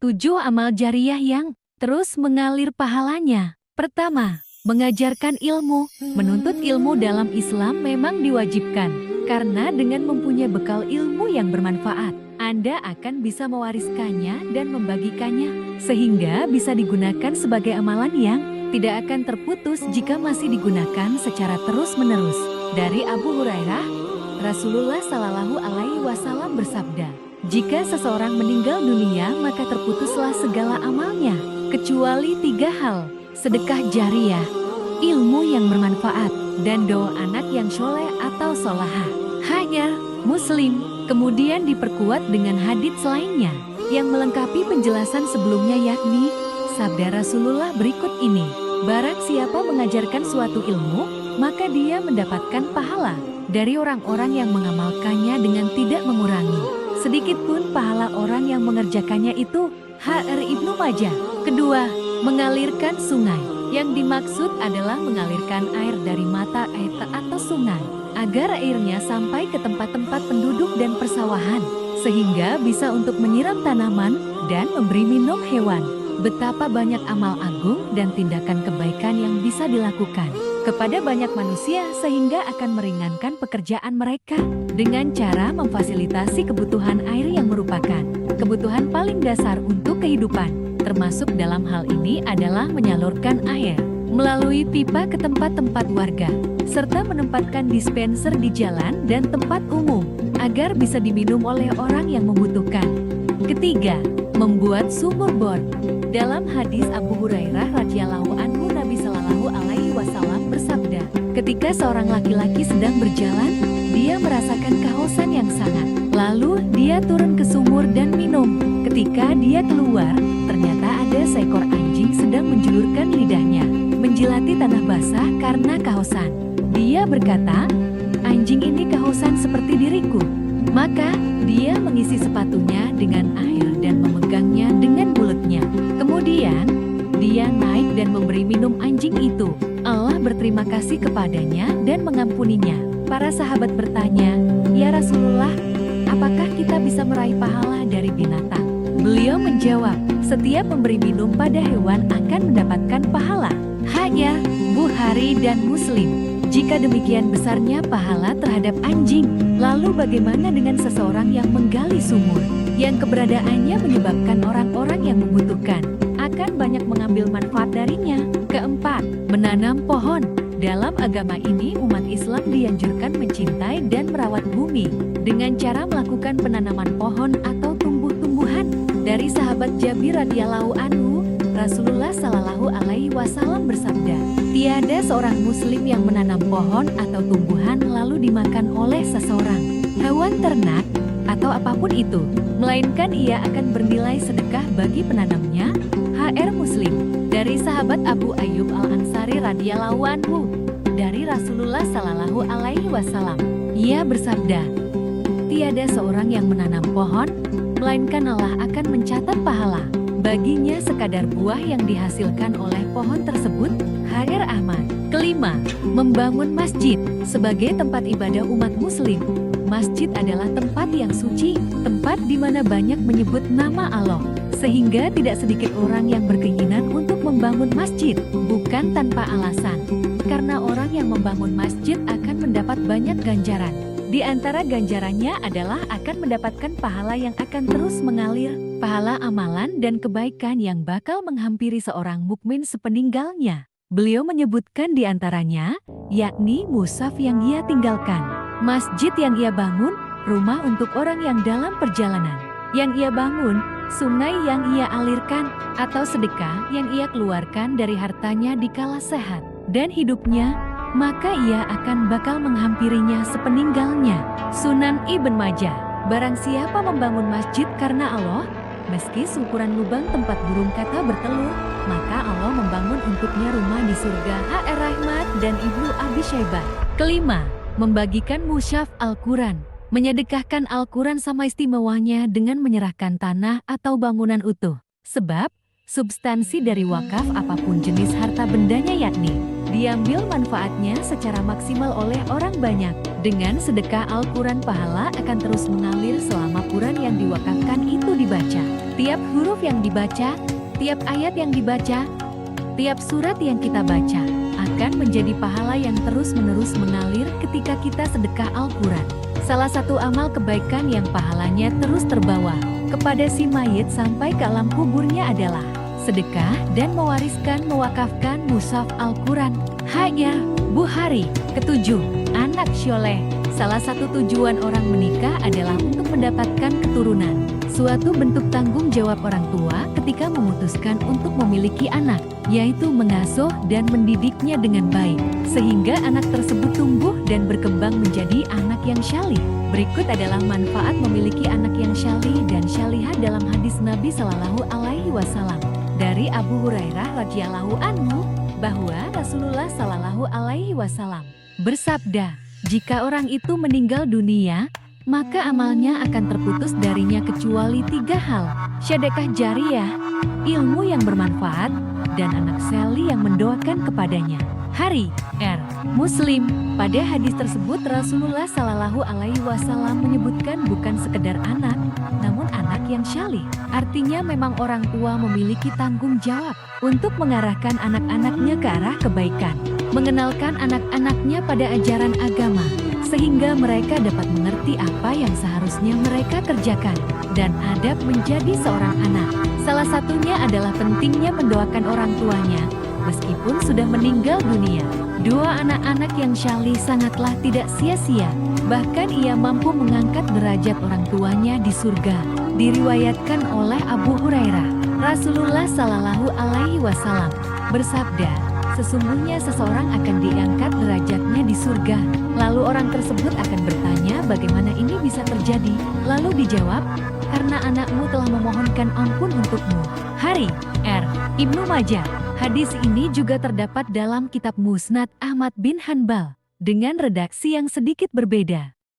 7 amal jariyah yang terus mengalir pahalanya. Pertama, mengajarkan ilmu. Menuntut ilmu dalam Islam memang diwajibkan, karena dengan mempunyai bekal ilmu yang bermanfaat, Anda akan bisa mewariskannya dan membagikannya, sehingga bisa digunakan sebagai amalan yang tidak akan terputus jika masih digunakan secara terus-menerus. Dari Abu Hurairah, Rasulullah Shallallahu Alaihi Wasallam bersabda, jika seseorang meninggal dunia maka terputuslah segala amalnya, kecuali 3 hal: sedekah jariyah, ilmu yang bermanfaat, dan doa anak yang soleh atau solahah. Hanya Muslim. Kemudian diperkuat dengan hadits lainnya yang melengkapi penjelasan sebelumnya, yakni sabda Rasulullah berikut ini: barang siapa mengajarkan suatu ilmu, maka dia mendapatkan pahala dari orang-orang yang mengamalkannya dengan tidak mengurangi sedikitpun pahala orang yang mengerjakannya itu. Hr. Ibnu Majah. Kedua, mengalirkan sungai. Yang dimaksud adalah mengalirkan air dari mata air atau sungai, agar airnya sampai ke tempat-tempat penduduk dan persawahan, sehingga bisa untuk menyiram tanaman dan memberi minum hewan. Betapa banyak amal agung dan tindakan kebaikan yang bisa dilakukan kepada banyak manusia, sehingga akan meringankan pekerjaan mereka dengan cara memfasilitasi kebutuhan air yang merupakan kebutuhan paling dasar untuk kehidupan. Termasuk dalam hal ini adalah menyalurkan air melalui pipa ke tempat-tempat warga, serta menempatkan dispenser di jalan dan tempat umum, agar bisa diminum oleh orang yang membutuhkan. Ketiga, membuat sumur bor. Dalam hadis Abu Hurairah radhiyallahu anhu, Nabi Shallallahu Alaihi Wasallam bersabda, ketika seorang laki-laki sedang berjalan, dia merasakan kehausan yang sangat. Lalu dia turun ke sumur dan minum. Ketika dia keluar, ternyata ada seekor anjing sedang menjulurkan lidahnya, menjilati tanah basah karena kehausan. Dia berkata, anjing ini kehausan seperti diriku. Maka dia mengisi sepatunya dengan air dan memegangnya dengan mulutnya. Kemudian dia naik dan memberi minum anjing itu. Allah berterima kasih kepadanya dan mengampuninya. Para sahabat bertanya, ya Rasulullah, apakah kita bisa meraih pahala dari binatang? Beliau menjawab, setiap memberi minum pada hewan akan mendapatkan pahala. Hanya Bukhari dan Muslim. Jika demikian besarnya pahala terhadap anjing, lalu bagaimana dengan seseorang yang menggali sumur, yang keberadaannya menyebabkan orang-orang yang membutuhkan akan banyak mengambil manfaat darinya? Keempat, menanam pohon. Dalam agama ini, umat Islam dianjurkan mencintai dan merawat bumi dengan cara melakukan penanaman pohon atau tumbuh-tumbuhan. Dari sahabat Jabir radhiyallahu anhu, Rasulullah Shallallahu Alaihi Wasallam bersabda, tiada seorang muslim yang menanam pohon atau tumbuhan lalu dimakan oleh seseorang hewan ternak atau apapun itu, melainkan ia akan bernilai sedekah bagi penanamnya. Hr. Muslim. Dari sahabat Abu Ayyub Al-Ansari radhiyallahu anhu, dari Rasulullah Shallallahu Alaihi Wasallam, ia bersabda, tiada seorang yang menanam pohon, melainkan Allah akan mencatat pahala baginya sekadar buah yang dihasilkan oleh pohon tersebut. Hr. Ahmad. Kelima, membangun masjid sebagai tempat ibadah umat muslim. Masjid adalah tempat yang suci, tempat di mana banyak menyebut nama Allah, sehingga tidak sedikit orang yang berkeinginan untuk membangun masjid, bukan tanpa alasan. Karena orang yang membangun masjid akan mendapat banyak ganjaran. Di antara ganjarannya adalah akan mendapatkan pahala yang akan terus mengalir, pahala amalan dan kebaikan yang bakal menghampiri seorang mukmin sepeninggalnya. Beliau menyebutkan di antaranya, yakni mushaf yang ia tinggalkan, masjid yang ia bangun, rumah untuk orang yang dalam perjalanan yang ia bangun, sungai yang ia alirkan, atau sedekah yang ia keluarkan dari hartanya dikala sehat dan hidupnya, maka ia akan bakal menghampirinya sepeninggalnya. Sunan Ibn Majah. Barang siapa membangun masjid karena Allah, meski seukuran lubang tempat burung kata bertelur, maka Allah membangun untuknya rumah di surga. Hr. Rahmat dan Ibnu Abi Syaibah. Kelima, membagikan mushaf Al-Quran. Menyedekahkan Al-Quran sama istimewanya dengan menyerahkan tanah atau bangunan utuh. Sebab, substansi dari wakaf apapun jenis harta bendanya yakni diambil manfaatnya secara maksimal oleh orang banyak. Dengan sedekah Al-Quran, pahala akan terus mengalir selama Quran yang diwakafkan itu dibaca. Tiap huruf yang dibaca, tiap ayat yang dibaca, tiap surat yang kita baca, akan menjadi pahala yang terus-menerus mengalir ketika kita sedekah Al-Quran. Salah satu amal kebaikan yang pahalanya terus terbawa kepada si mayit sampai ke alam kuburnya adalah sedekah dan mewakafkan mushaf Al-Quran. Hanya Bukhari. Ketujuh, anak syoleh. Salah satu tujuan orang menikah adalah untuk mendapatkan keturunan. Suatu bentuk tanggung jawab orang tua ketika memutuskan untuk memiliki anak, yaitu mengasuh dan mendidiknya dengan baik, sehingga anak tersebut tumbuh dan berkembang menjadi anak yang syalih. Berikut adalah manfaat memiliki anak yang syalih dan syalihah dalam hadis Nabi Shallallahu Alaihi Wasallam. Dari Abu Hurairah radhiyallahu anhu, bahwa Rasulullah Shallallahu Alaihi Wasallam bersabda, jika orang itu meninggal dunia, maka amalnya akan terputus darinya kecuali 3 hal: sedekah jariyah, ilmu yang bermanfaat, dan anak saleh yang mendoakan kepadanya. Hari R. Muslim. Pada hadis tersebut Rasulullah Shallallahu Alaihi Wasallam menyebutkan bukan sekedar anak, namun anak yang syalih. Artinya memang orang tua memiliki tanggung jawab untuk mengarahkan anak-anaknya ke arah kebaikan, mengenalkan anak-anaknya pada ajaran agama, sehingga mereka dapat mengerti apa yang seharusnya mereka kerjakan, dan adab menjadi seorang anak. Salah satunya adalah pentingnya mendoakan orang tuanya, meskipun sudah meninggal dunia. Dua anak-anak yang syalih sangatlah tidak sia-sia, bahkan ia mampu mengangkat derajat orang tuanya di surga. Diriwayatkan oleh Abu Hurairah, Rasulullah Shallallahu Alaihi Wasallam bersabda, sesungguhnya seseorang akan diangkat derajatnya di surga. Lalu orang tersebut akan bertanya, bagaimana ini bisa terjadi? Lalu dijawab, karena anakmu telah memohonkan ampun untukmu. Hari R. Ibnu Majah. Hadis ini juga terdapat dalam kitab Musnad Ahmad bin Hanbal, dengan redaksi yang sedikit berbeda.